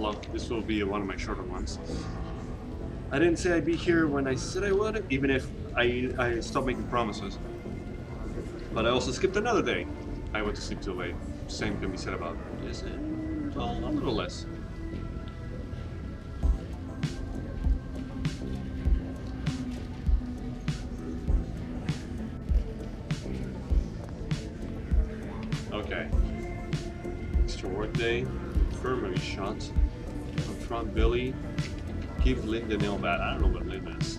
well, this will be one of my shorter ones. I didn't say I'd be here when I said I would, even if I stopped making promises. But I also skipped another day. I went to sleep too late. Same can be said about this, well, a little less. Okay. Extra work day. Infirmary shot. Confront Billy. Give Lynn the nail bat. I don't know what Lynn is.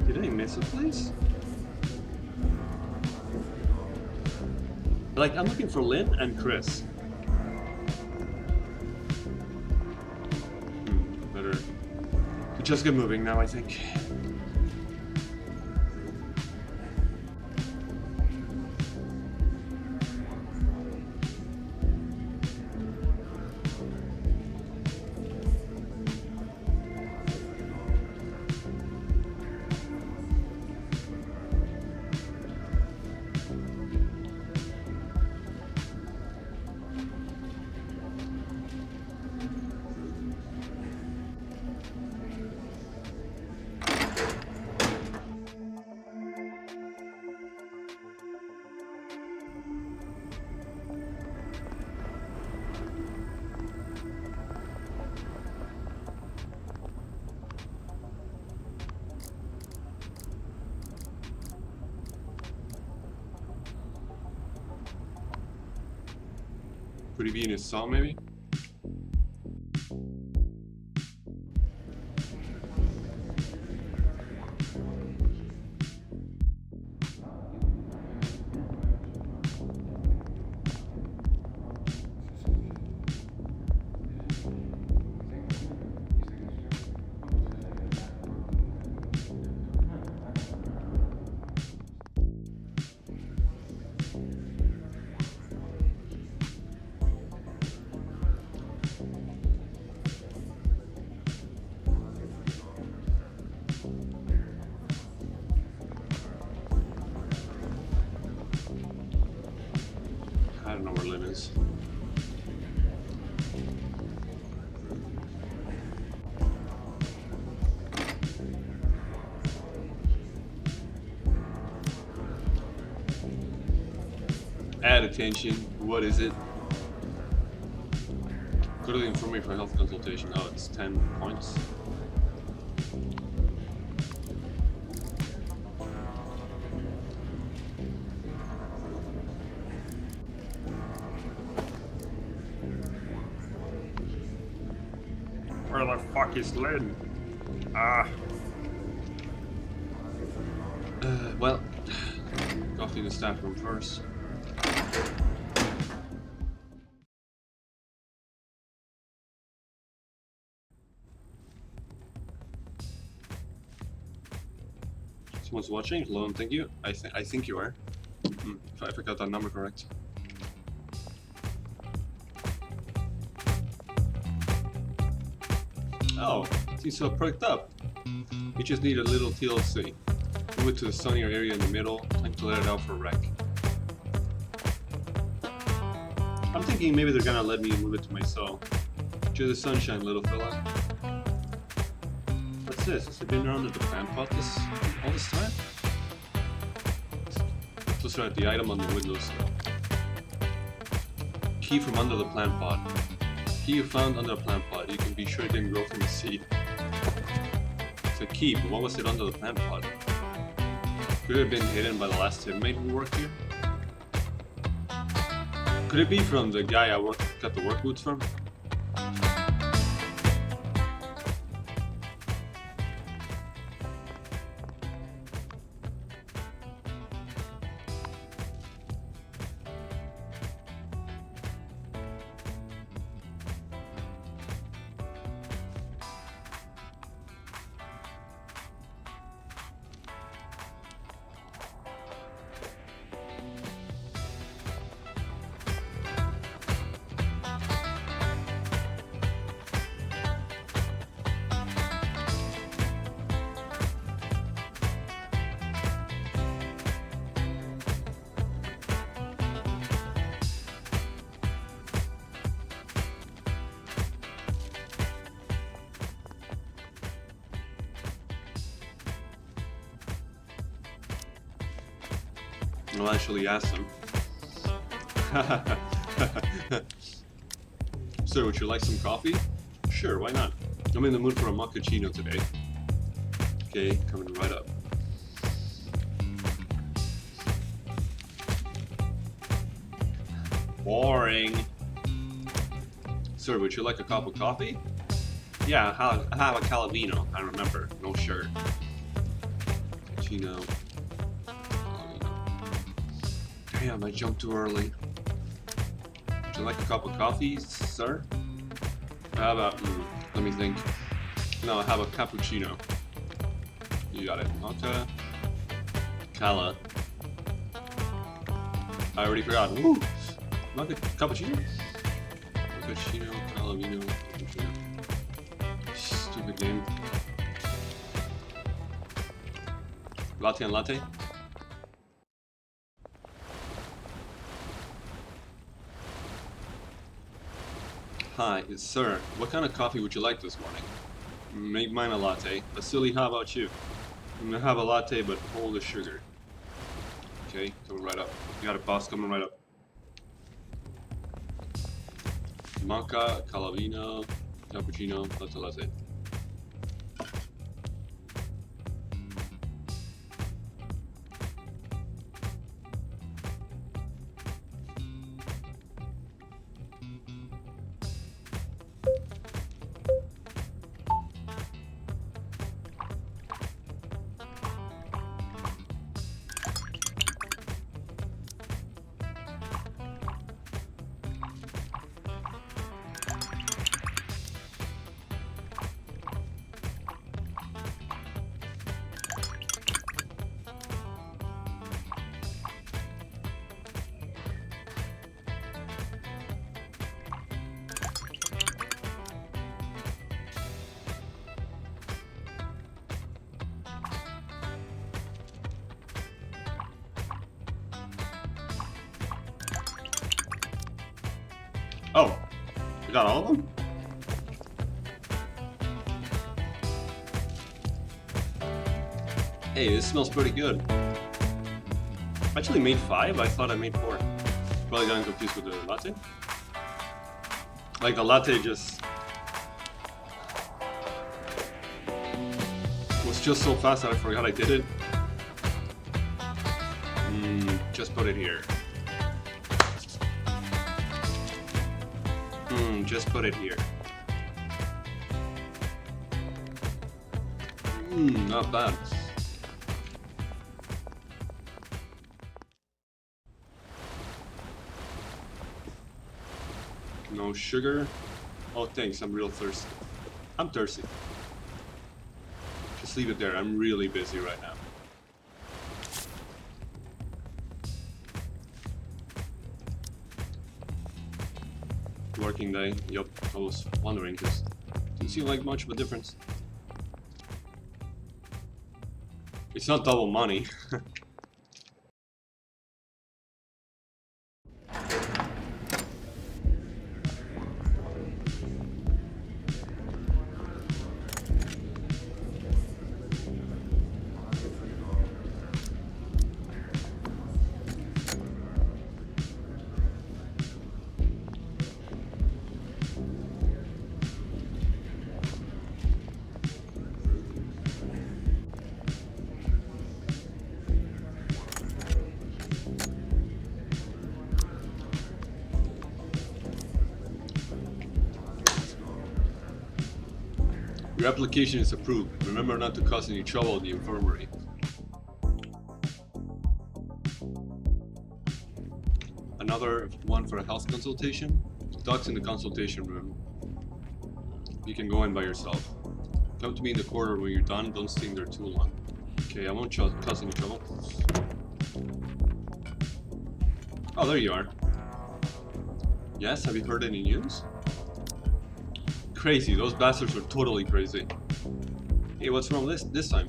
Did I miss a place? Like, I'm looking for Lynn and Chris. Better to just get moving now, I think. Could he be in his cell, maybe? I don't know where Lynn is. Add attention. What is it? Go to the infirmary for health consultation. Oh, it's 10 points. Where the fuck is Lynn? Well, go through the staff room first. Someone's watching. Hello, and thank you. I think you are. If I forgot that number correct. Oh, seems so perked up. You just need a little TLC. Move it to the sunnier area in the middle. Time to let it out for a wreck. I'm thinking maybe they're gonna let me move it to my cell. Enjoy the sunshine, little fella. What's this? Has it been under the plant pot all this time? Let's look at the item on the windowsill. Key from under the plant pot. Key you found under the plant pot. You can be sure it didn't grow from a seed. It's a key, but what was it under the plant pot? Could it have been hidden by the last inmate who worked here? Could it be from the guy I got the work boots from? I'll actually ask them. Sir, would you like some coffee? Sure, why not? I'm in the mood for a mochaccino today. Okay, coming right up. Boring. Sir, would you like a cup of coffee? Yeah, I have a Calavino, I remember. No sugar. Cappuccino. Damn, I jumped too early. Would you like a cup of coffee, sir? How about, let me think. No, I have a cappuccino. You got it. Mocha. Cala. I already forgot. Woo! Mocha cappuccino? Cappuccino, Calavino, cappuccino. Stupid name. Latte and latte? Hi, sir. What kind of coffee would you like this morning? Make mine a latte. Vasily, how about you? I'm gonna have a latte, but hold the sugar. Okay, coming right up. You got it, boss. Coming right up. Mocha, Calavino, cappuccino, latte. Oh, you got all of them? Hey, this smells pretty good. I actually made 5? I thought I made 4. Probably got confused with the latte. Like the latte just was just so fast that I forgot I did it. Just put it here. Just put it here. Not bad. No sugar. Oh, thanks. I'm real thirsty. I'm thirsty. Just leave it there. I'm really busy right now. Working day. Yup. I was wondering because it didn't seem like much of a difference. It's not double money. Your application is approved. Remember not to cause any trouble in the infirmary. Another one for a health consultation? Doc's in the consultation room. You can go in by yourself. Come to me in the corridor when you're done. Don't stay in there too long. Okay, I won't cause any trouble. Oh, there you are. Yes, have you heard any news? Crazy, those bastards are totally crazy. Hey, what's wrong this time?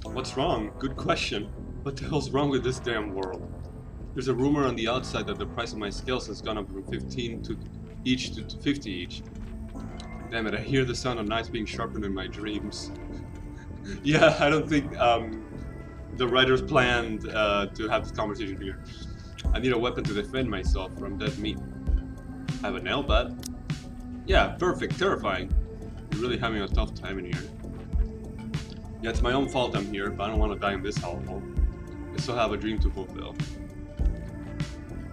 What's wrong? Good question. What the hell's wrong with this damn world? There's a rumor on the outside that the price of my scales has gone up from 15 to each to 50 each. Damn it, I hear the sound of knives being sharpened in my dreams. Yeah, I don't think the writers planned to have this conversation here. I need a weapon to defend myself from dead meat. I have a nail bat. Yeah, perfect, terrifying. You're really having a tough time in here. Yeah, it's my own fault I'm here, but I don't want to die in this hellhole. I still have a dream to fulfill.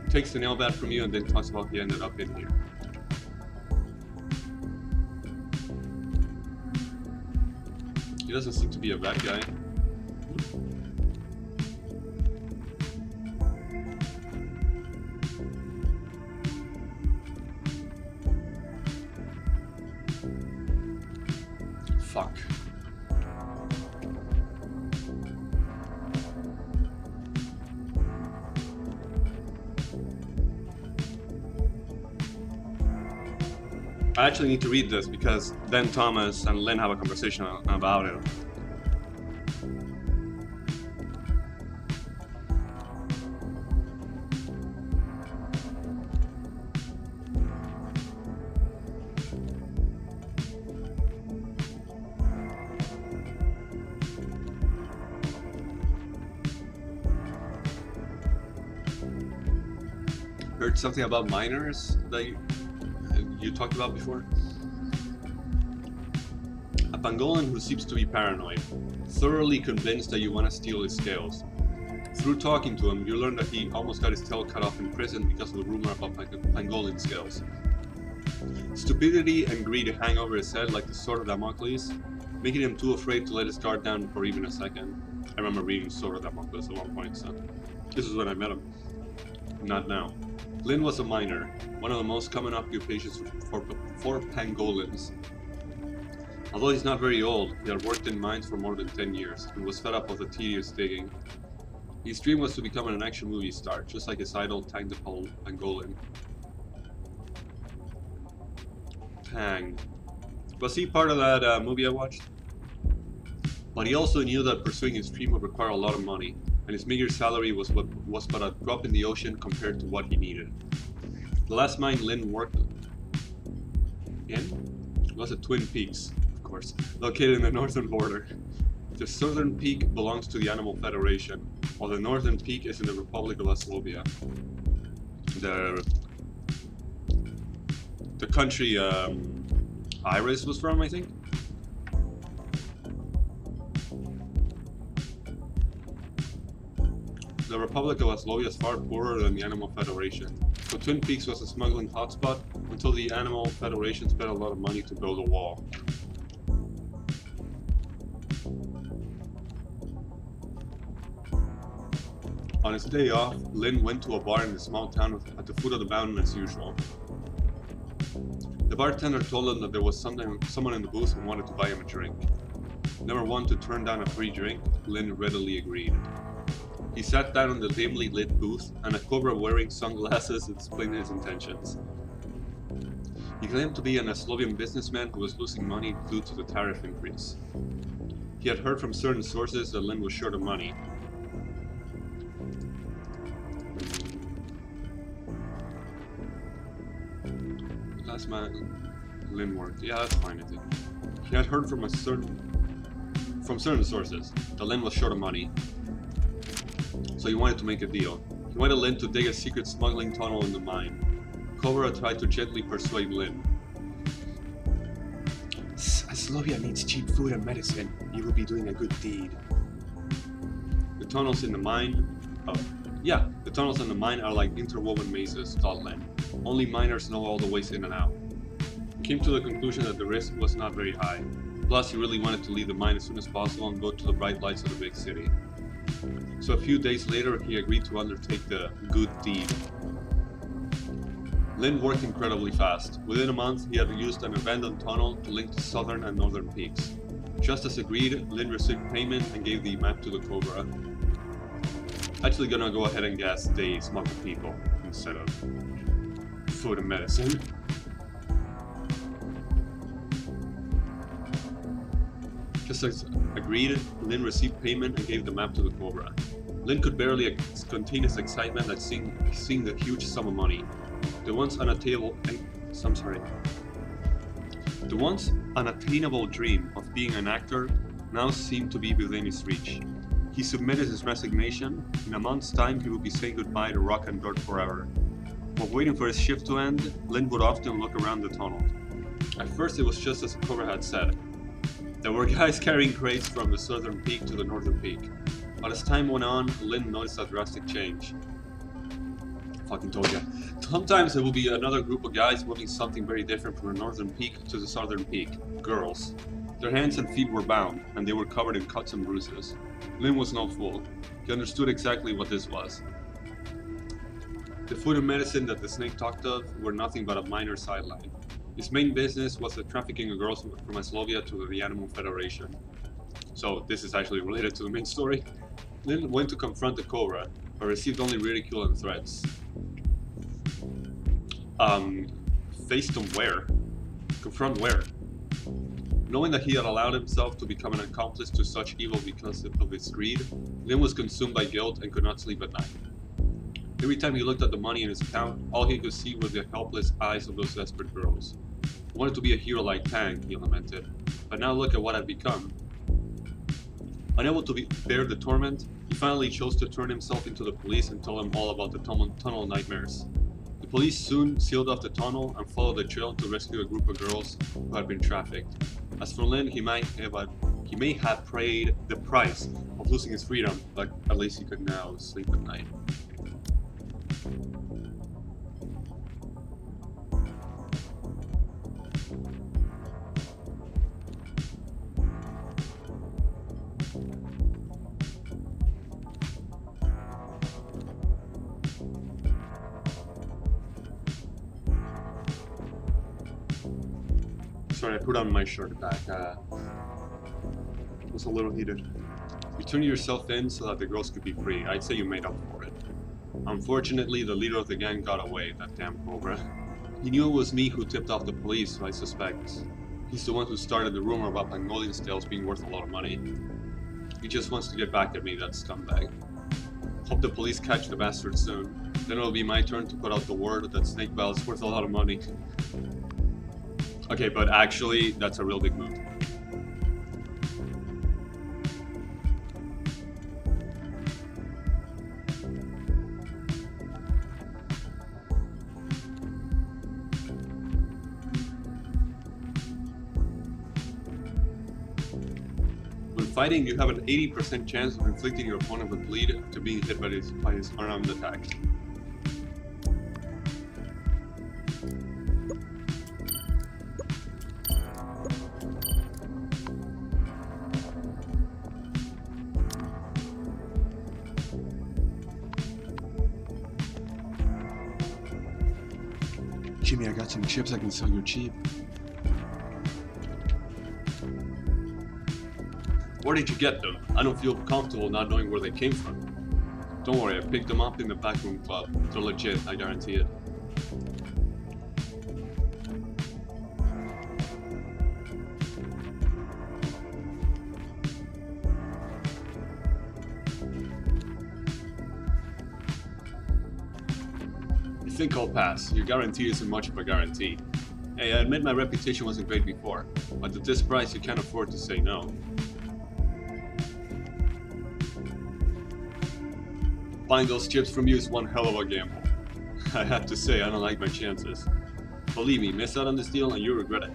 Takes the nail bat from you and then talks about he ended up in here. He doesn't seem to be a bad guy. Fuck. I actually need to read this because then Thomas and Lynn have a conversation about it. Heard something about miners that you talked about before? A Pangolan who seems to be paranoid, thoroughly convinced that you want to steal his scales. Through talking to him, you learn that he almost got his tail cut off in prison because of a rumor about Pangolin scales. Stupidity and greed hang over his head like the sword of Damocles, making him too afraid to let his guard down for even a second. I remember reading Sword of Damocles at one point, so this is when I met him. Not now. Lynn was a miner, one of the most common occupations for Pangolins. Although he's not very old, he had worked in mines for more than 10 years and was fed up with the tedious digging. His dream was to become an action movie star, just like his idol Tang the Pangolin. Tang. Was he part of that movie I watched? But he also knew that pursuing his dream would require a lot of money, and his meager salary was but a drop in the ocean compared to what he needed. The last mine Lynn worked in was at Twin Peaks, of course, located in the northern border. The southern peak belongs to the Animal Federation, while the northern peak is in the Republic of Eslovia. The country Iris was from, I think. The Republic of Eslovia is far poorer than the Animal Federation, so Twin Peaks was a smuggling hotspot until the Animal Federation spent a lot of money to build a wall. On his day off, Lynn went to a bar in the small town at the foot of the mountain as usual. The bartender told him that there was someone in the booth who wanted to buy him a drink. Never one to turn down a free drink, Lynn readily agreed. He sat down in the dimly lit booth, and a cobra wearing sunglasses explained his intentions. He claimed to be an Eslovian businessman who was losing money due to the tariff increase. He had heard from certain sources that Lynn was short of money. Last man Lynn worked. Yeah, that's fine, I think. He had heard from certain sources that Lynn was short of money. So he wanted to make a deal. He wanted Lynn to dig a secret smuggling tunnel in the mine. Cobra tried to gently persuade Lynn. Eslovia needs cheap food and medicine. You will be doing a good deed. The tunnels in the mine... the tunnels in the mine are like interwoven mazes, thought Lynn. Only miners know all the ways in and out. He came to the conclusion that the risk was not very high. Plus, he really wanted to leave the mine as soon as possible and go to the bright lights of the big city. So a few days later, he agreed to undertake the good deed. Lynn worked incredibly fast. Within a month, he had used an abandoned tunnel to link the southern and northern peaks. Just as agreed, Lynn received payment and gave the map to the Cobra. Actually gonna go ahead and guess they smuggle people instead of food and medicine. Just as agreed, Lynn received payment and gave the map to the Cobra. Lynn could barely contain his excitement at seeing the huge sum of money. The once unattainable dream of being an actor now seemed to be within his reach. He submitted his resignation. In a month's time, he would be saying goodbye to rock and dirt forever. While waiting for his shift to end, Lynn would often look around the tunnel. At first, it was just as Cobra had said. There were guys carrying crates from the southern peak to the northern peak. But as time went on, Lynn noticed a drastic change. Fucking told ya. Sometimes there will be another group of guys moving something very different from the northern peak to the southern peak. Girls. Their hands and feet were bound, and they were covered in cuts and bruises. Lynn was no fool. He understood exactly what this was. The food and medicine that the snake talked of were nothing but a minor sideline. His main business was the trafficking of girls from Eslovia to the Animal Federation. So this is actually related to the main story. Lynn went to confront the Cobra, but received only ridicule and threats. Faced him where? Confront where? Knowing that he had allowed himself to become an accomplice to such evil because of his greed, Lynn was consumed by guilt and could not sleep at night. Every time he looked at the money in his account, all he could see were the helpless eyes of those desperate girls. He wanted to be a hero like Tang, he lamented, but now look at what I've become. Unable to bear the torment, he finally chose to turn himself into the police and tell them all about the tunnel nightmares. The police soon sealed off the tunnel and followed the trail to rescue a group of girls who had been trafficked. As for Lynn, he may have paid the price of losing his freedom, but at least he could now sleep at night. Sorry, I put on my shirt back. It was a little heated. You turned yourself in so that the girls could be free. I'd say you made up for it. Unfortunately, the leader of the gang got away, that damn Cobra. He knew it was me who tipped off the police, so I suspect. He's the one who started the rumor about Pangolian tails being worth a lot of money. He just wants to get back at me, that scumbag. Hope the police catch the bastard soon. Then it'll be my turn to put out the word that Snake Bell is worth a lot of money. Okay, but actually, that's a real big move. When fighting, you have an 80% chance of inflicting your opponent with bleed to being hit by his unarmed attack. Jimmy, I got some chips I can sell you cheap. Where did you get them? I don't feel comfortable not knowing where they came from. Don't worry, I picked them up in the backroom club. They're legit, I guarantee it. I think I'll pass. Your guarantee isn't much of a guarantee. Hey, I admit my reputation wasn't great before, but at this price you can't afford to say no. Buying those chips from you is one hell of a gamble. I have to say, I don't like my chances. Believe me, miss out on this deal and you'll regret it.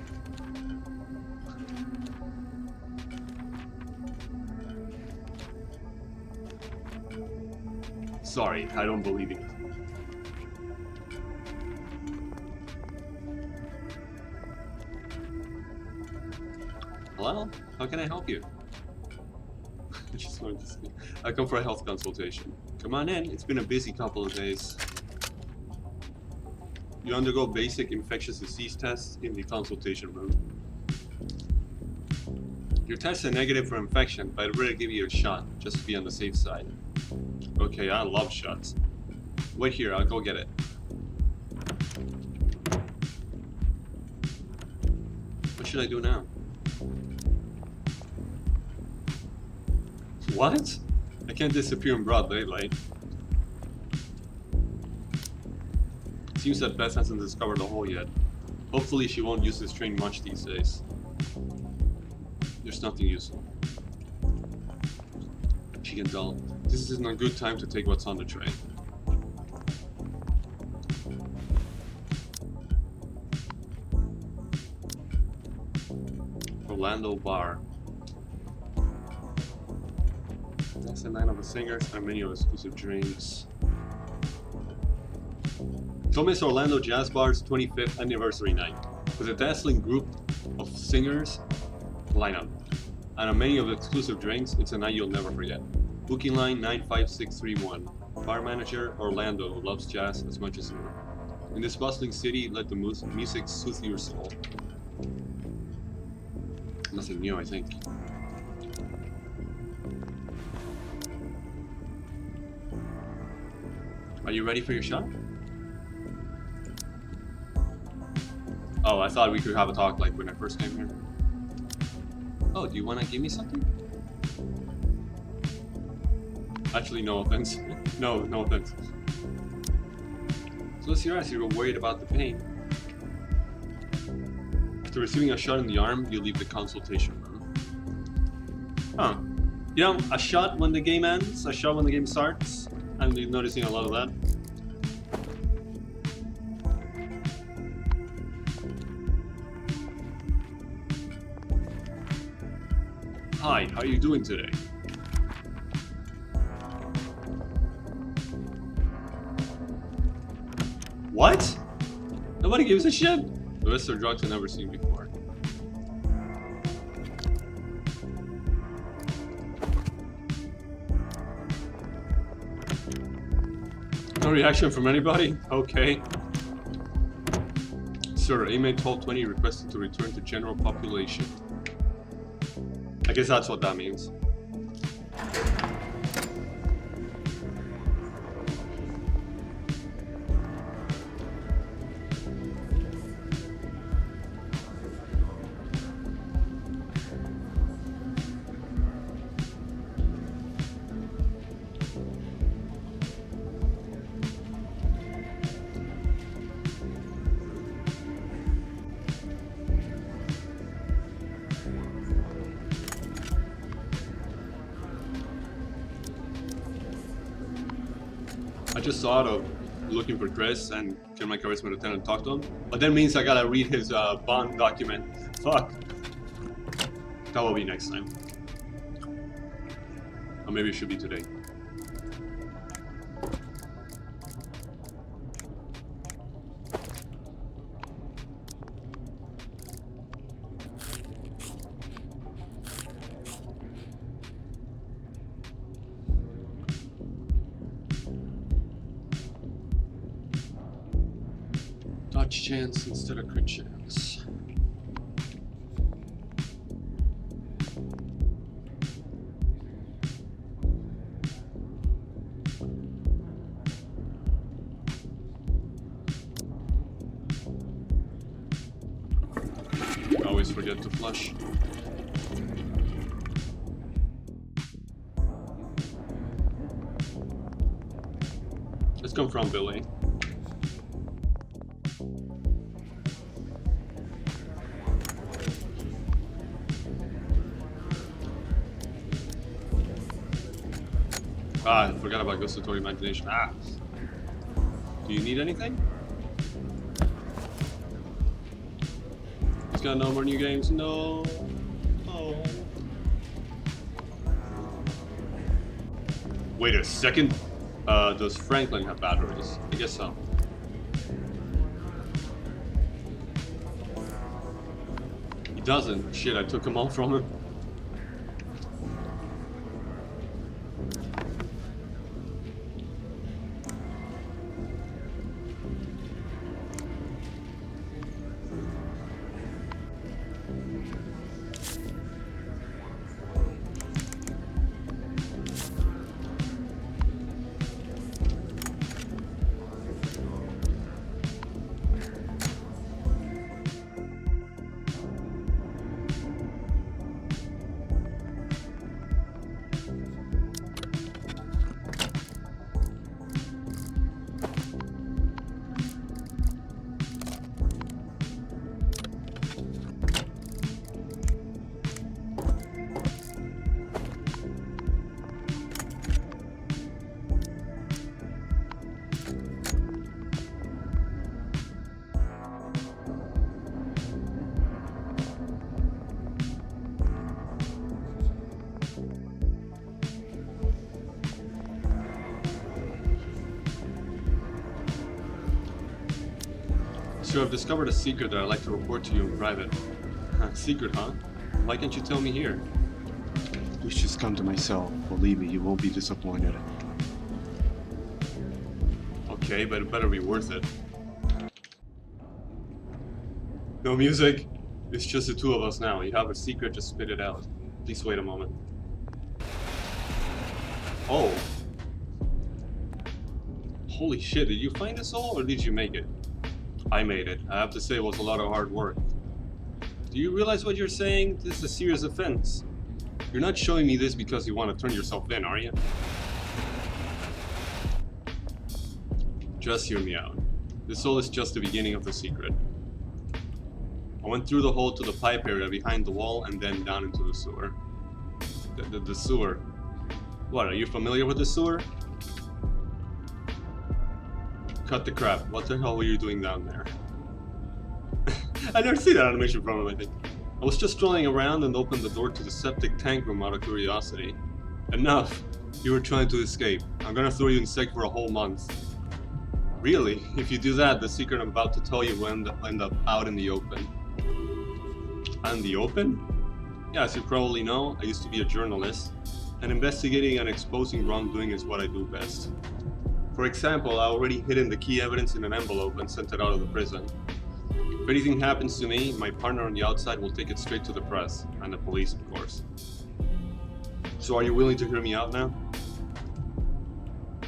Sorry, I don't believe you. Hello? How can I help you? I just wanted to see. I come for a health consultation. Come on in, it's been a busy couple of days. You undergo basic infectious disease tests in the consultation room. Your tests are negative for infection, but I'd rather give you a shot, just to be on the safe side. Okay, I love shots. Wait here, I'll go get it. What should I do now? What? I can't disappear in broad daylight. Seems that Beth hasn't discovered the hole yet. Hopefully she won't use this train much these days. There's nothing useful. She can tell. This isn't a good time to take what's on the tray. Orlando Bar. That's the night of the singers and many of exclusive drinks. Told me it's Orlando Jazz Bar's 25th anniversary night with a dazzling group of singers lineup. And on many of the exclusive drinks, it's a night you'll never forget. Booking line 95631. Bar manager Orlando, who loves jazz as much as you. In this bustling city, let the music soothe your soul. Nothing new, I think. Are you ready for your shot? Oh, I thought we could have a talk like when I first came here. Oh, do you want to give me something? Actually, no offense. No offense. So let's hear us. You were worried about the pain. After receiving a shot in the arm, you leave the consultation room. Huh. You know, a shot when the game ends, a shot when the game starts. I'm noticing a lot of that. Hi, how are you doing today? What? Nobody gives a shit? The rest are drugs I've never seen before. No reaction from anybody? Okay. Sir, inmate 1220 requested to return to general population. I guess that's what that means. I just thought of looking for Chris and get my charisma lieutenant and talk to him, but that means I gotta read his bond document. Fuck. That will be next time. Or maybe it should be today. Dodge chance instead of crit chance. I always forget to flush. Let's come from Billy. Ah, I forgot about gustatory imagination. Ah. Do you need anything? He's got no more new games. No. Oh. Wait a second. Does Franklin have batteries? I guess so. He doesn't. Shit, I took them all from him. Sir, I've discovered a secret that I'd like to report to you in private. Secret, huh? Why can't you tell me here? Please just come to my cell. Believe me, you won't be disappointed. Okay, but it better be worth it. No music. It's just the two of us now. You have a secret, just spit it out. Please wait a moment. Oh. Holy shit, did you find this all or did you make it? I made it. I have to say it was a lot of hard work. Do you realize what you're saying? This is a serious offense. You're not showing me this because you want to turn yourself in, are you? Just hear me out. This all is just the beginning of the secret. I went through the hole to the pipe area behind the wall and then down into the sewer. The sewer. What, are you familiar with the sewer? Cut the crap. What the hell were you doing down there? I never see that animation from him, I think. I was just strolling around and opened the door to the septic tank room out of curiosity. Enough. You were trying to escape. I'm gonna throw you in sec for a whole month. Really? If you do that, the secret I'm about to tell you will end up out in the open. Out in the open? Yeah, as you probably know, I used to be a journalist, and investigating and exposing wrongdoing is what I do best. For example, I already hidden the key evidence in an envelope and sent it out of the prison. If anything happens to me, my partner on the outside will take it straight to the press, and the police, of course. So are you willing to hear me out now?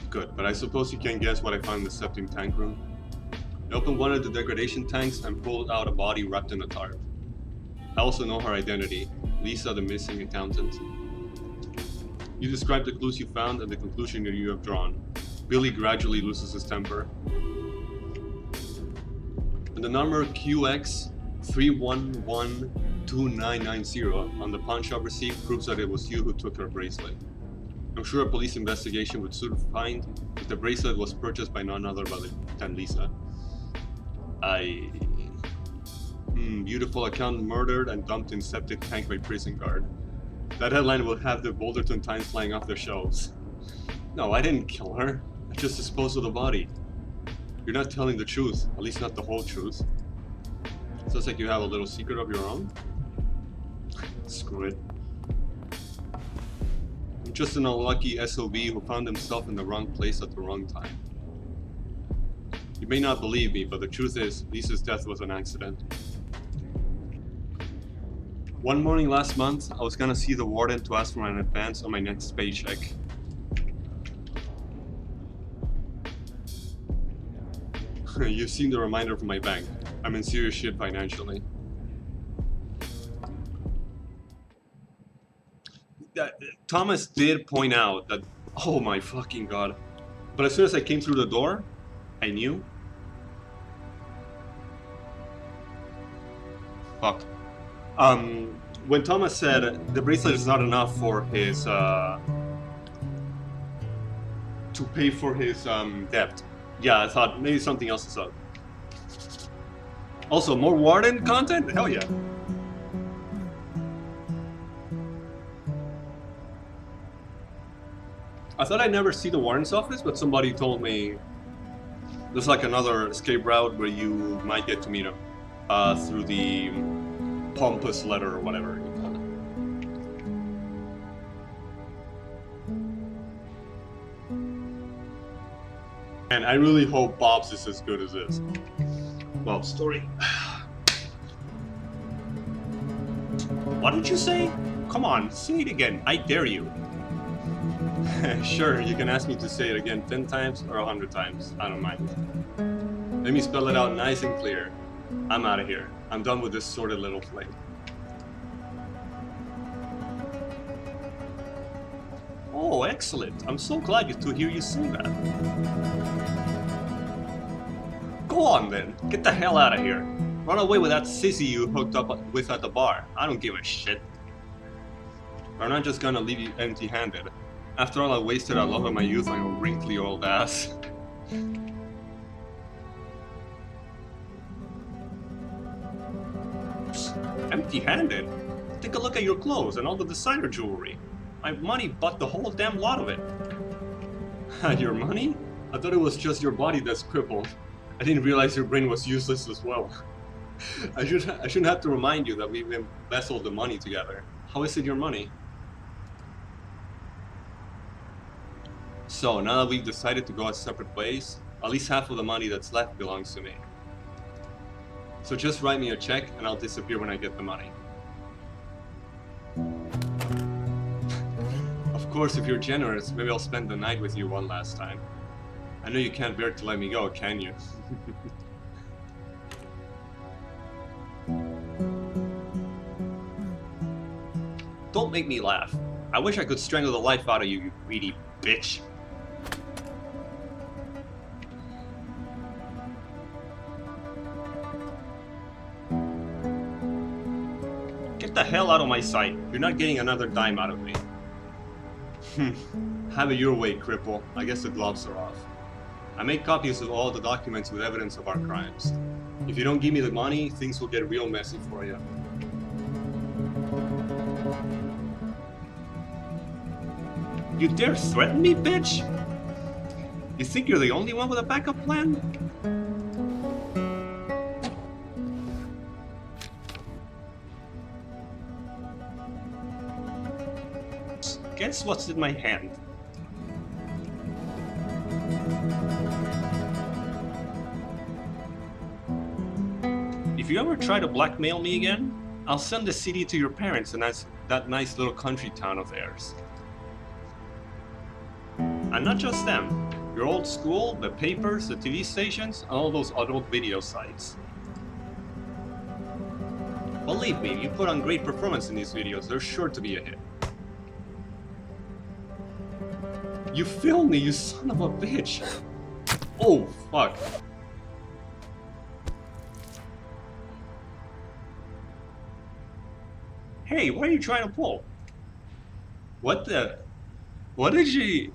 Good, but I suppose you can guess what I found in the septic tank room. I opened one of the degradation tanks and pulled out a body wrapped in a tarp. I also know her identity, Lisa, the missing accountant. You described the clues you found and the conclusion that you have drawn. Billy gradually loses his temper. And the number QX3112990 on the pawn shop receipt proves that it was you who took her bracelet. I'm sure a police investigation would soon find that the bracelet was purchased by none other than Lisa. Beautiful accountant murdered and dumped in septic tank by prison guard. That headline will have the Boulderton Times flying off their shelves. No, I didn't kill her. I just disposed of the body. You're not telling the truth, at least not the whole truth. Sounds like you have a little secret of your own. Screw it. I'm just an unlucky SOB who found himself in the wrong place at the wrong time. You may not believe me, but the truth is, Lisa's death was an accident. One morning last month, I was gonna see the warden to ask for an advance on my next paycheck. You've seen the reminder from my bank. I'm in serious shit financially. Thomas did point out that, oh my fucking god. But as soon as I came through the door, I knew. Fuck. When Thomas said the bracelet is not enough for his, to pay for his, debt. Yeah, I thought maybe something else is up. Also, more Warden content? Hell yeah. I thought I'd never see the Warden's office, but somebody told me there's like another escape route where you might get to meet him through the pompous letter or whatever you call it. And I really hope Bob's is as good as this. Bob's story. What did you say? Come on, say it again. I dare you. Sure, you can ask me to say it again 10 times or 100 times. I don't mind. Let me spell it out nice and clear. I'm out of here. I'm done with this sordid little flame. Oh, excellent. I'm so glad to hear you say that. Go on then. Get the hell out of here. Run away with that sissy you hooked up with at the bar. I don't give a shit. I'm not just gonna leave you empty-handed. After all, I wasted a lot of my youth on your wrinkly old ass. Empty-handed? Take a look at your clothes and all the designer jewelry. My money bought the whole damn lot of it. Your money? I thought it was just your body that's crippled. I didn't realize your brain was useless as well. I shouldn't have to remind you that we've embezzled the money together. How is it your money? So, now that we've decided to go our separate ways, at least half of the money that's left belongs to me. So just write me a check and I'll disappear when I get the money. Of course, if you're generous, maybe I'll spend the night with you one last time. I know you can't bear to let me go, can you? Don't make me laugh. I wish I could strangle the life out of you, you greedy bitch. Get the hell out of my sight. You're not getting another dime out of me. Have it your way, cripple. I guess the gloves are off. I made copies of all the documents with evidence of our crimes. If you don't give me the money, things will get real messy for you. You dare threaten me, bitch? You think you're the only one with a backup plan? Guess what's in my hand? If you ever try to blackmail me again, I'll send the CD to your parents in that nice little country town of theirs. And not just them. Your old school, the papers, the TV stations, and all those adult video sites. Believe me, you put on great performance in these videos, they're sure to be a hit. You filmed me, you son of a bitch! Oh, fuck. Hey, what are you trying to pull? What the... What did she...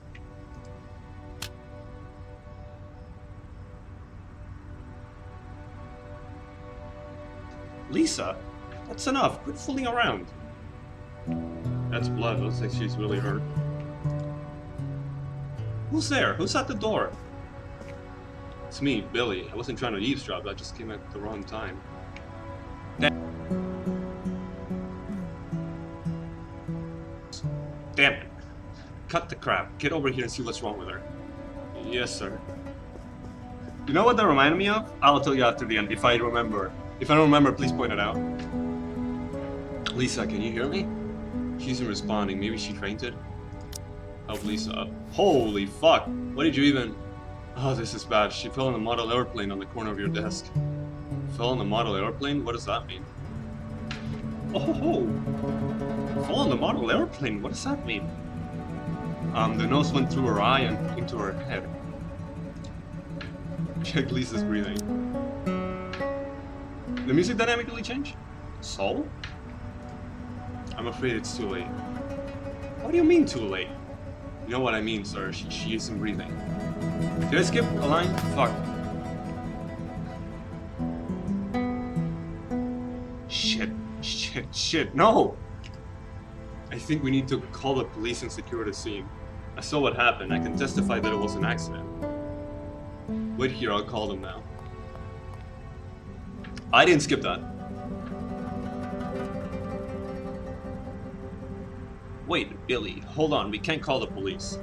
Lisa, that's enough. Quit fooling around. That's blood. Looks like she's really hurt. Who's there? Who's at the door? It's me, Billy. I wasn't trying to eavesdrop. I just came at the wrong time. Damn it. Cut the crap. Get over here and see what's wrong with her. Yes, sir. You know what that reminded me of? I'll tell you after the end, if I remember. If I don't remember, please point it out. Lisa, can you hear me? She isn't responding. Maybe she fainted? Help Lisa up. Holy fuck! What did you even... Oh, this is bad. She fell on the model airplane on the corner of your desk. Fell on the model airplane? What does that mean? Oh ho ho! Fell on the model airplane? What does that mean? The nose went through her eye and into her head. Check Lisa's breathing. The music dynamically changed? Soul? I'm afraid it's too late. What do you mean too late? You know what I mean, sir. She isn't breathing. Did I skip a line? Fuck. Shit, no! I think we need to call the police and secure the scene. I saw what happened. I can testify that it was an accident. Wait here, I'll call them now. I didn't skip that. Wait, Billy, hold on, we can't call the police.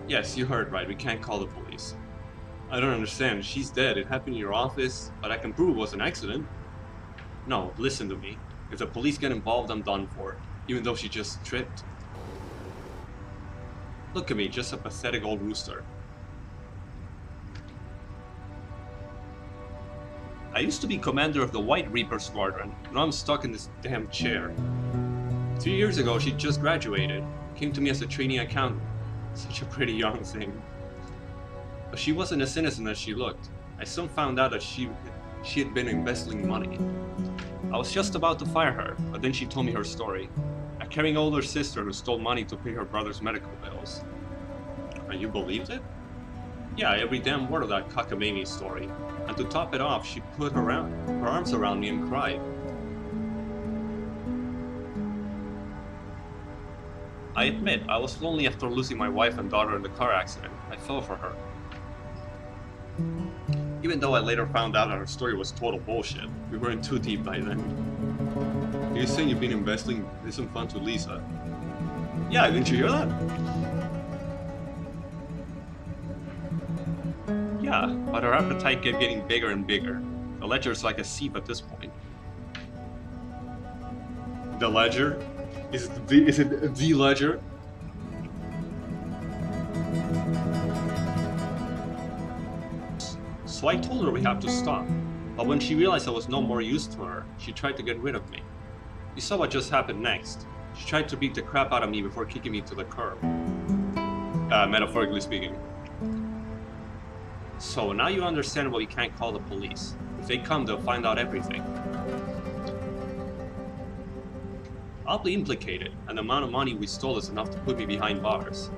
Yes, you heard right, we can't call the police. I don't understand, she's dead, it happened in your office, but I can prove it was an accident. No, listen to me. If the police get involved, I'm done for, even though she just tripped. Look at me, just a pathetic old rooster. I used to be commander of the White Reaper Squadron, now I'm stuck in this damn chair. 2 years ago, she just graduated, came to me as a trainee accountant. Such a pretty young thing. But she wasn't as innocent as she looked. I soon found out that she had been embezzling money. I was just about to fire her, but then she told me her story. A caring older sister who stole money to pay her brother's medical bills. And you believed it? Yeah, every damn word of that cockamamie story. And to top it off, she put her arms around me and cried. I admit, I was lonely after losing my wife and daughter in the car accident. I fell for her. Even though I later found out that her story was total bullshit. We weren't too deep by then. You're saying you've been investing some funds with Lisa? Yeah, didn't you hear that? Yeah, but her appetite kept getting bigger and bigger. The ledger's like a sieve at this point. The ledger? Is it the ledger? So I told her we have to stop. But when she realized I was no more use to her, she tried to get rid of me. You saw what just happened next. She tried to beat the crap out of me before kicking me to the curb. Metaphorically speaking. So now you understand why you can't call the police. If they come, they'll find out everything. I'll be implicated, and the amount of money we stole is enough to put me behind bars.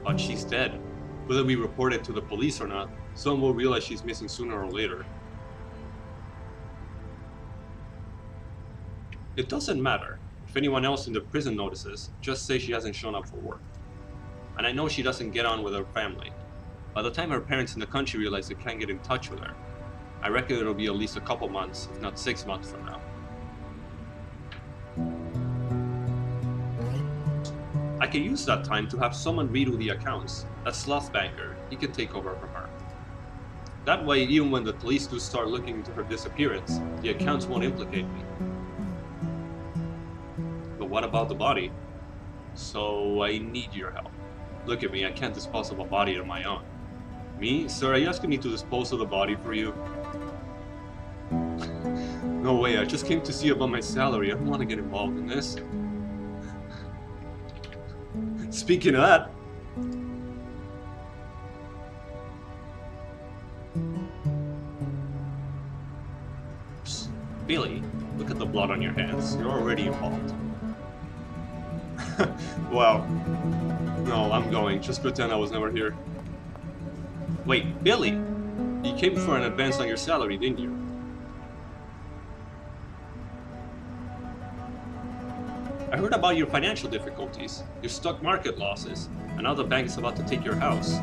But she's dead. Whether we report it to the police or not, someone will realize she's missing sooner or later. It doesn't matter. If anyone else in the prison notices, just say she hasn't shown up for work. And I know she doesn't get on with her family. By the time her parents in the country realize they can't get in touch with her, I reckon it'll be at least a couple months, if not 6 months from now. I can use that time to have someone redo the accounts. That sloth banker, he can take over from her. That way, even when the police do start looking into her disappearance, the accounts won't implicate me. But what about the body? So I need your help. Look at me, I can't dispose of a body on my own. Me? Sir, are you asking me to dispose of the body for you? No way, I just came to see about my salary. I don't want to get involved in this. Speaking of that, Psst, Billy, look at the blood on your hands. You're already involved. Wow. No, I'm going. Just pretend I was never here. Wait, Billy! You came for an advance on your salary, didn't you? I heard about your financial difficulties, your stock market losses, and now the bank is about to take your house.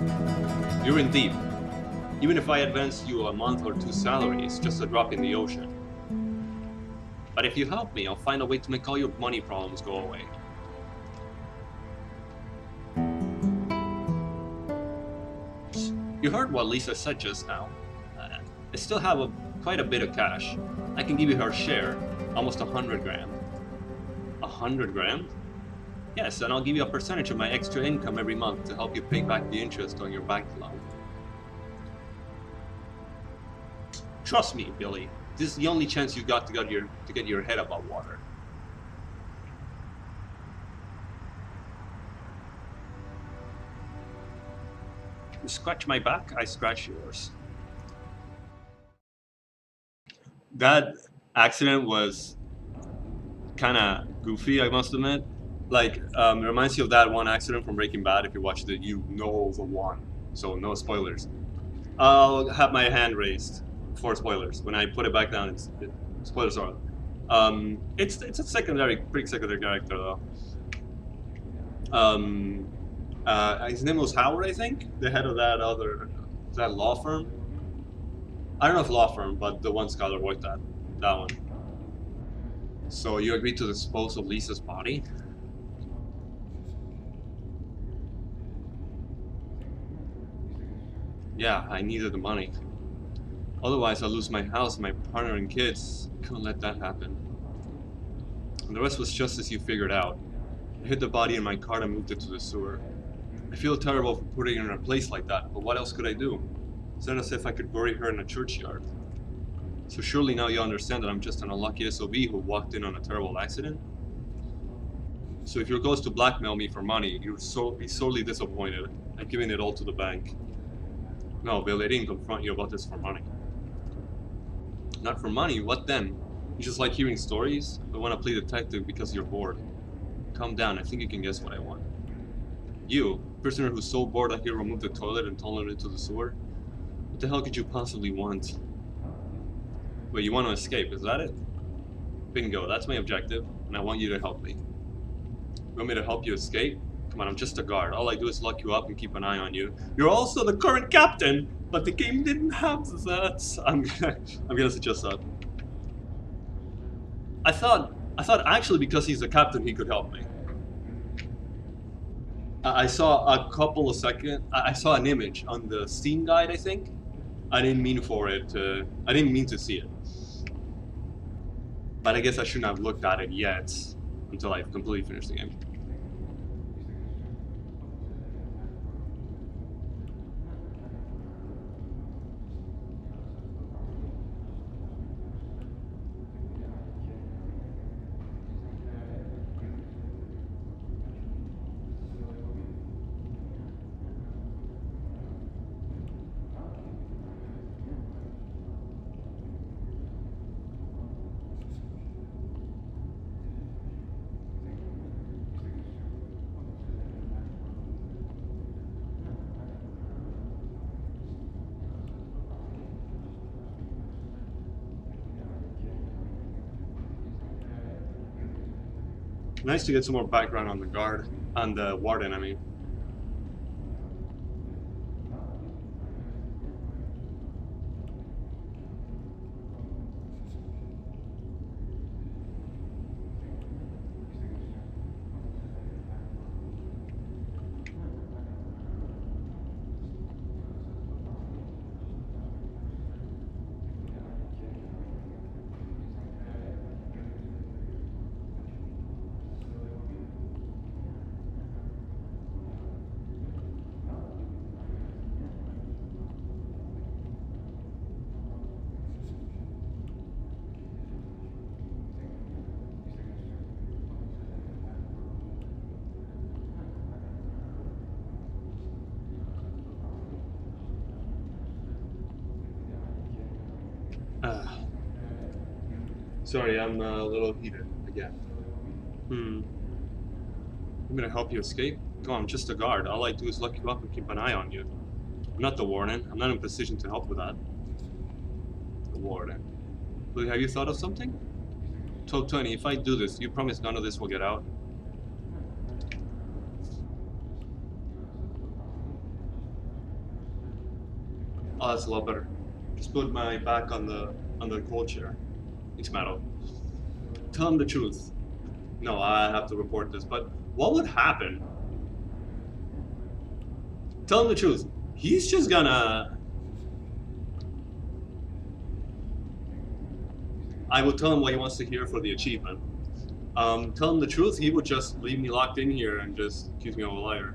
You're in deep. Even if I advance you a month or 2 salary, it's just a drop in the ocean. But if you help me, I'll find a way to make all your money problems go away. You heard what Lisa said just now. I still have quite a bit of cash. I can give you her share, almost 100 grand. 100 grand? Yes, and I'll give you a percentage of my extra income every month to help you pay back the interest on your bank loan. Trust me, Billy. This is the only chance you got to get your head above water. You scratch my back, I scratch yours. That accident was kind of goofy, I must admit. Like, it reminds you of that one accident from Breaking Bad. If you watched it, you know the one. So no spoilers. I'll have my hand raised for spoilers. When I put it back down, spoilers are on. It's a pretty secondary character though. His name was Howard, I think, the head of that law firm. I don't know if law firm, but the one Skylar worked at, that one. So you agreed to dispose of Lisa's body? Yeah, I needed the money. Otherwise, I'll lose my house, my partner, and kids. Couldn't let that happen. And the rest was just as you figured out. I hid the body in my car and moved it to the sewer. I feel terrible for putting her in a place like that, but what else could I do? It's not as if I could bury her in a churchyard. So surely now you understand that I'm just an unlucky SOB who walked in on a terrible accident? So if your goal is to blackmail me for money, you'll be sorely disappointed. I'm giving it all to the bank. No, Bill, I didn't confront you about this for money. Not for money? What then? You just like hearing stories? Or want to play detective because you're bored? Calm down, I think you can guess what I want. You, prisoner who's so bored that he removed the toilet and tunneled it into the sewer? What the hell could you possibly want? Wait, you want to escape, is that it? Bingo, that's my objective, and I want you to help me. You want me to help you escape? Come on, I'm just a guard. All I do is lock you up and keep an eye on you. You're also the current captain! But the game didn't have that. I'm gonna suggest that. I thought actually because he's a captain he could help me. I saw a couple of seconds. I saw an image on the Steam guide. I think. I didn't mean for it. I didn't mean to see it. But I guess I shouldn't have looked at it yet until I've completely finished the game. Nice to get some more background on the guard, on the warden, I mean. Sorry, I'm a little heated again. I'm gonna help you escape? Go on, I'm just a guard. All I do is lock you up and keep an eye on you. I'm not the warden. I'm not in a position to help with that. The warden. But have you thought of something? Told Tony, if I do this, you promise none of this will get out? Oh, that's a lot better. Just put my back on the cold chair. It's metal. Tell him the truth. No, I have to report this, but what would happen? Tell him the truth. He's just gonna... I would tell him what he wants to hear for the achievement. Tell him the truth, he would just leave me locked in here and just accuse me of a liar.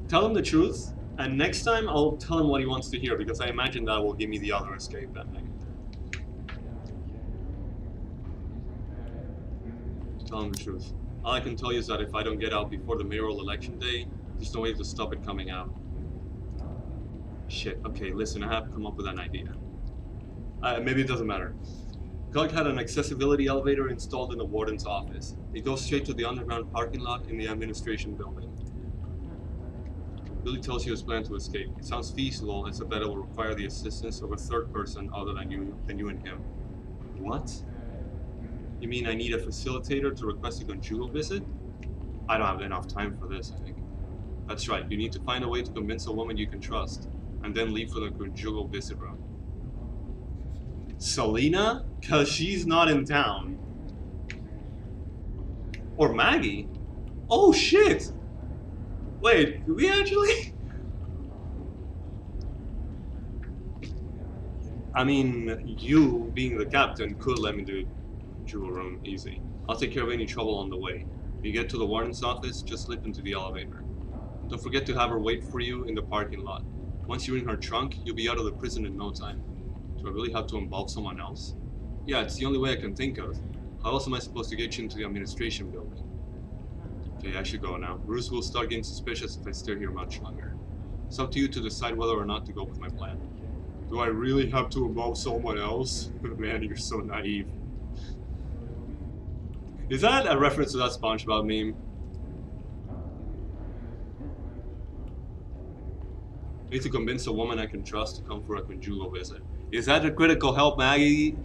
Tell him the truth, and next time I'll tell him what he wants to hear, because I imagine that will give me the other escape that night. Tell him the truth. All I can tell you is that if I don't get out before the mayoral election day, there's no way to stop it coming out. Shit, okay, listen, I have come up with an idea. Maybe it doesn't matter. Gog had an accessibility elevator installed in the warden's office. It goes straight to the underground parking lot in the administration building. Billy tells you his plan to escape. It sounds feasible, except that it will require the assistance of a third person other than you and him. What? You mean I need a facilitator to request a conjugal visit? I don't have enough time for this, I think. That's right, you need to find a way to convince a woman you can trust, and then leave for the conjugal visit room. Selena? Cause she's not in town. Or Maggie? Oh shit! Wait, do we actually? I mean, you being the captain could let me do jewel room easy. I'll take care of any trouble on the way. When you get to the warden's office, just slip into the elevator. Don't forget to have her wait for you in the parking lot. Once you're in her trunk, you'll be out of the prison in no time. Do I really have to involve someone else? Yeah, it's the only way I can think of. How else am I supposed to get you into the administration building? Okay, I should go now. Bruce will start getting suspicious if I stay here much longer. It's up to you to decide whether or not to go with my plan. Do I really have to involve someone else? Man, you're so naive. Is that a reference to that SpongeBob meme? I need to convince a woman I can trust to come for a conjugal visit. Is that the critical help Maggie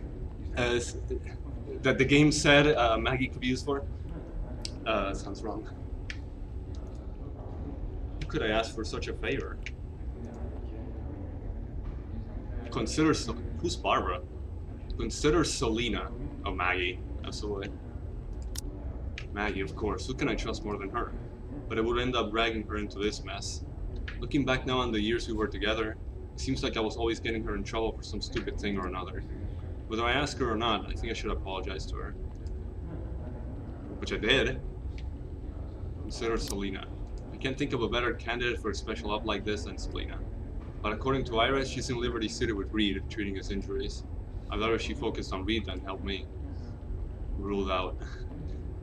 that the game said Maggie could be used for? Sounds wrong. Who could I ask for such a favor? Consider who's Barbara? Consider Selena. Oh, Maggie. Absolutely. Maggie, of course. Who can I trust more than her? But I would end up dragging her into this mess. Looking back now on the years we were together, it seems like I was always getting her in trouble for some stupid thing or another. Whether I ask her or not, I think I should apologize to her. Which I did. Consider Selena. I can't think of a better candidate for a special op like this than Selena. But according to Iris, she's in Liberty City with Reed, treating his injuries. I'd rather she focused on Reed than help me. Ruled out.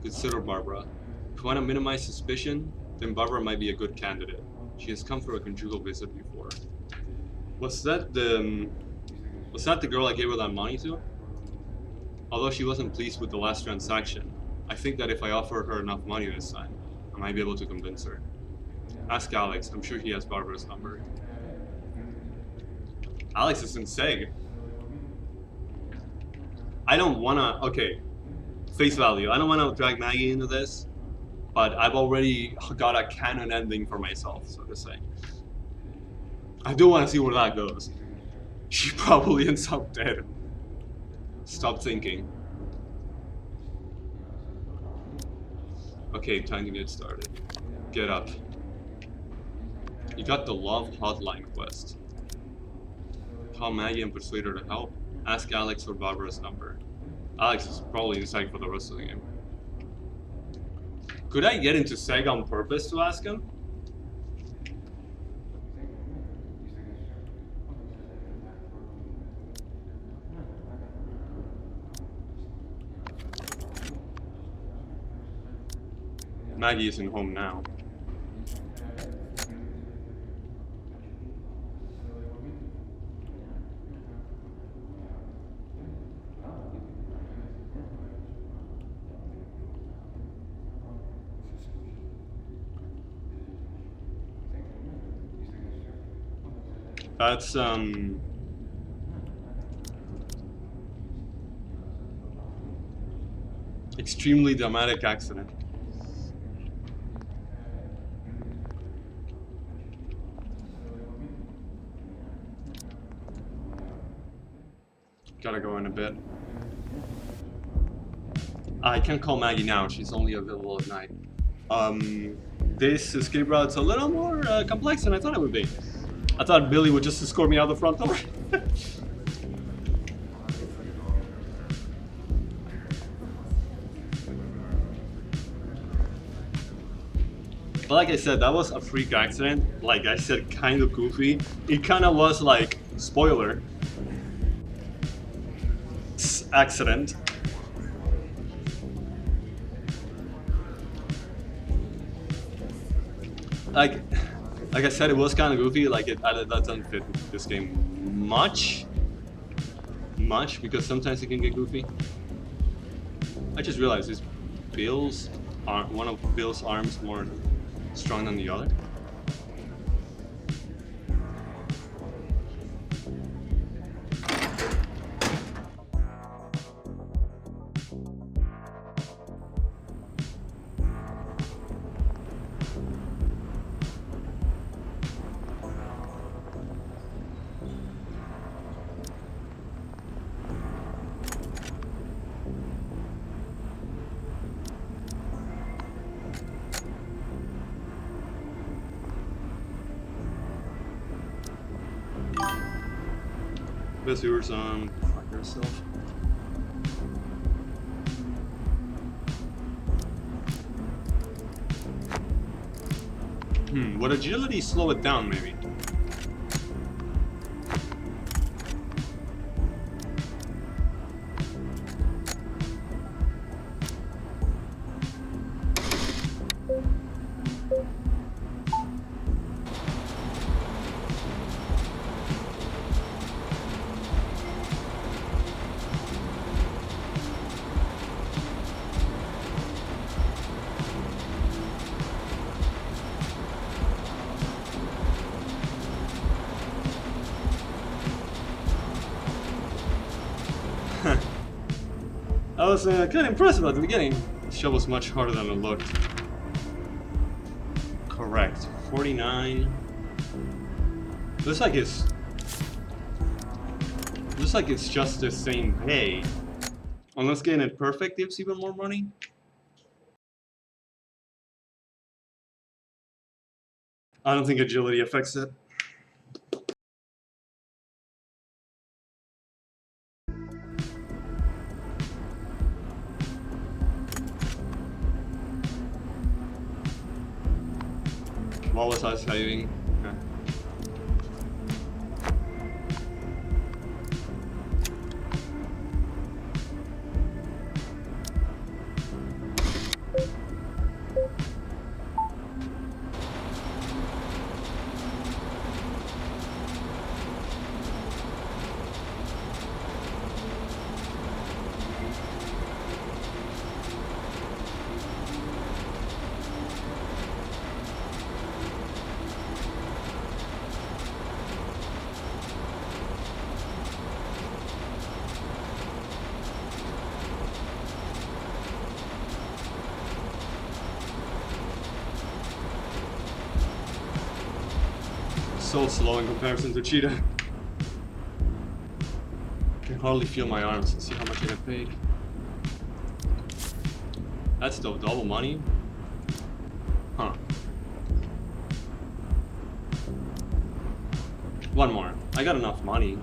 Consider Barbara. If you want to minimize suspicion, then Barbara might be a good candidate. She has come for a conjugal visit before. Was that the girl I gave her that money to? Although she wasn't pleased with the last transaction, I think that if I offer her enough money this time, I might be able to convince her. Ask Alex, I'm sure he has Barbara's number. Alex is in Seg. I don't wanna, okay, face value, I don't wanna drag Maggie into this, but I've already got a canon ending for myself, so to say. I do wanna see where that goes. She probably ends up dead. Stop thinking. Okay, time to get started. Get up. You got the Love Hotline quest. Call Maggie and persuade her to help. Ask Alex for Barbara's number. Alex is probably inside for the rest of the game. Could I get into Seg on purpose to ask him? Maggie isn't home now. That's extremely dramatic accident. Gotta go in a bit. I can't call Maggie now, she's only available at night. This escape route's a little more complex than I thought it would be. I thought Billy would just escort me out the front door. But like I said, that was a freak accident. Like I said, kind of goofy. It kind of was like, spoiler, accident. Like I said, it was kind of goofy. Like that doesn't fit this game much, because sometimes it can get goofy. I just realized this Bill's one of Bill's arms more strong than the other. Best viewers on fuck yourself. Would agility slow it down maybe? I was kind of impressed about the beginning. The show was much harder than it looked. Correct. 49. Looks like it's just the same pay. Unless getting it perfect gives even more money. I don't think agility affects it. What was I saving? Okay. So slow in comparison to Cheetah. Can hardly feel my arms and see how much I get paid. That's the double money? Huh. One more. I got enough money.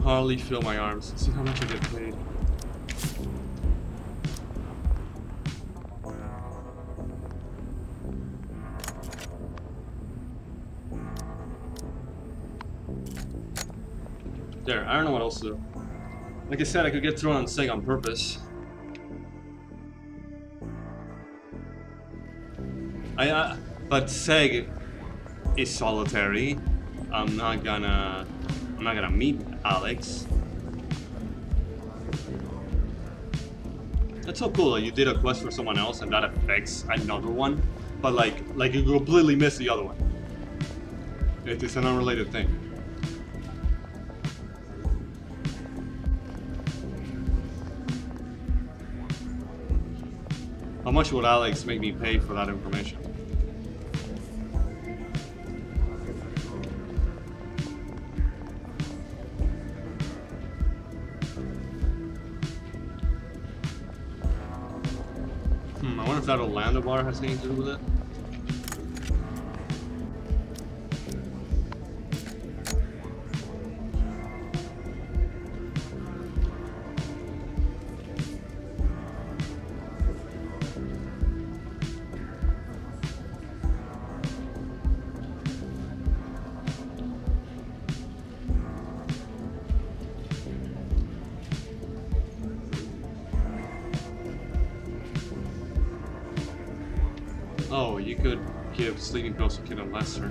Hardly feel my arms. See how much I get paid. There, I don't know what else to do. Like I said, I could get thrown on Seg on purpose. But Seg is solitary. I'm not gonna meet Alex. That's so cool that you did a quest for someone else and that affects another one, but like you completely miss the other one. It is an unrelated thing. How much would Alex make me pay for that information? I wonder if that Orlando bar has anything to do with it. Oh, you could give sleeping pills to Kid and Lester.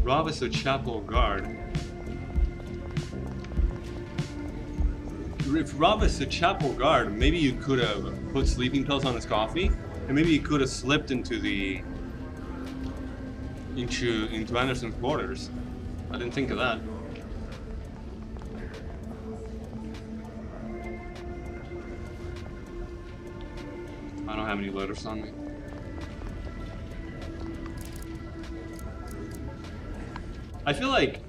Rob is a chapel guard. If Rob is a chapel guard, maybe you could have put sleeping pills on his coffee, and maybe you could have slipped into Anderson's quarters. I didn't think of that. I don't have any letters on me. I feel like,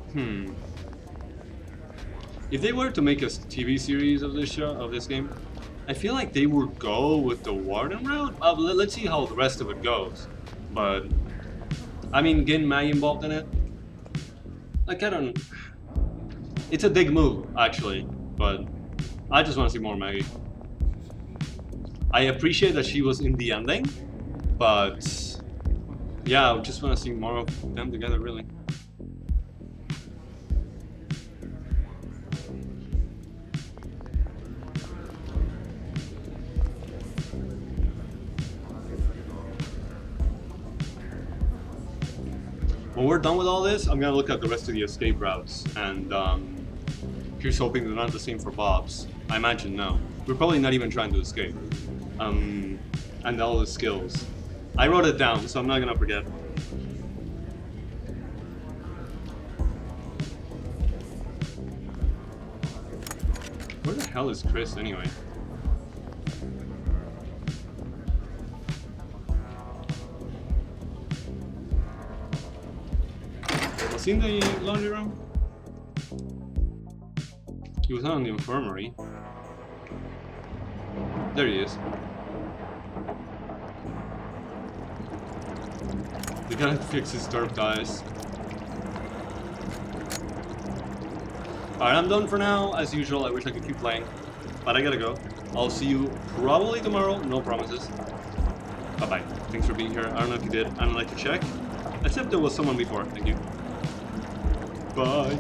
if they were to make a TV series of this game, I feel like they would go with the Warden route. Let's see how the rest of it goes. But, I mean, getting Maggie involved in it, Like, I don't... It's a big move, actually, but I just want to see more Maggie. I appreciate that she was in the ending, but yeah, I just want to see more of them together, really. When we're done with all this, I'm gonna look at the rest of the escape routes, and here's hoping they're not the same for Bob's. I imagine no. We're probably not even trying to escape. And all the skills. I wrote it down, so I'm not gonna forget. Where the hell is Chris anyway? Was he in the laundry room? He was not in the infirmary. There he is. They gotta fix his derped eyes. Alright, I'm done for now. As usual, I wish I could keep playing, but I gotta go. I'll see you probably tomorrow. No promises. Bye-bye. Thanks for being here. I don't know if you did. I don't like to check. Except there was someone before. Thank you. Bye.